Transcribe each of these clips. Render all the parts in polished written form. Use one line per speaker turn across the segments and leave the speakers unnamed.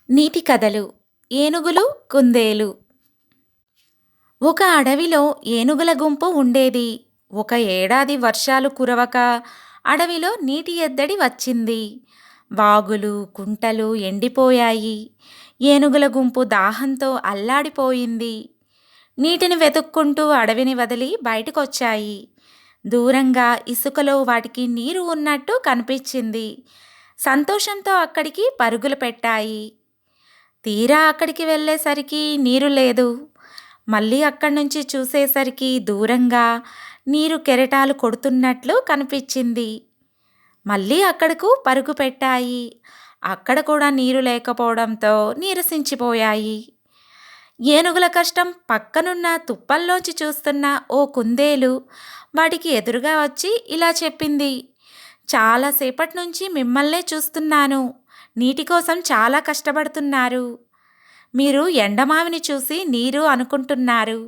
నీతి కథలు ఏనుగులు కుందేలు. ఒక అడవిలో ఏనుగుల గుంపు ఉండేది. ఒక ఏడాది వర్షాలు కురవక అడవిలో నీటి ఎద్దడి వచ్చింది. వాగులు కుంటలు ఎండిపోయాయి. ఏనుగుల గుంపు దాహంతో అల్లాడిపోయింది. నీటిని వెతుక్కుంటూ అడవిని వదిలి బయటకొచ్చాయి. దూరంగా ఇసుకలో వాటికి నీరు ఉన్నట్టు కనిపించింది. సంతోషంతో అక్కడికి పరుగులు పెట్టాయి. తీరా అక్కడికి వెళ్ళేసరికి నీరు లేదు. మళ్ళీ అక్కడి నుంచి చూసేసరికి దూరంగా నీరు కెరటాలు కొడుతున్నట్లు కనిపించింది. మళ్ళీ అక్కడకు పరుగు పెట్టాయి. అక్కడ కూడా నీరు లేకపోవడంతో నీరసించిపోయాయి. ఏనుగుల కష్టం పక్కనున్న తుప్పల్లోంచి చూస్తున్న ఓ కుందేలు వాటికి ఎదురుగా వచ్చి ఇలా చెప్పింది. చాలాసేపటి నుంచి మిమ్మల్నే చూస్తున్నాను. నీటి కోసం చాలా కష్టపడుతున్నారు. మీరు ఎండమావిని చూసి నీరు అనుకుంటున్నారు.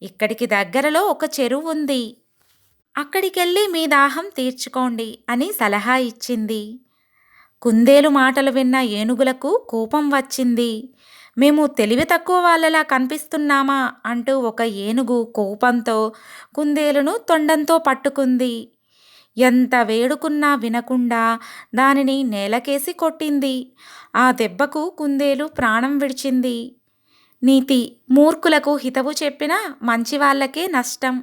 ఇక్కడికి దగ్గరలో ఒక చెరువు ఉంది. అక్కడికెళ్ళి మీ దాహం తీర్చుకోండి అని సలహా ఇచ్చింది. కుందేలు మాటలు విన్న ఏనుగులకు కోపం వచ్చింది. మేము తెలివి తక్కువ వాళ్ళలా కనిపిస్తున్నామా అంటూ ఒక ఏనుగు కోపంతో కుందేలును తొండంతో పట్టుకుంది. ఎంత వేడుకున్నా వినకుండా దానిని నేలకేసి కొట్టింది. ఆ దెబ్బకు కుందేలు ప్రాణం విడిచింది. నీతి: మూర్ఖులకు హితవు చెప్పినా మంచివాళ్ళకే నష్టం.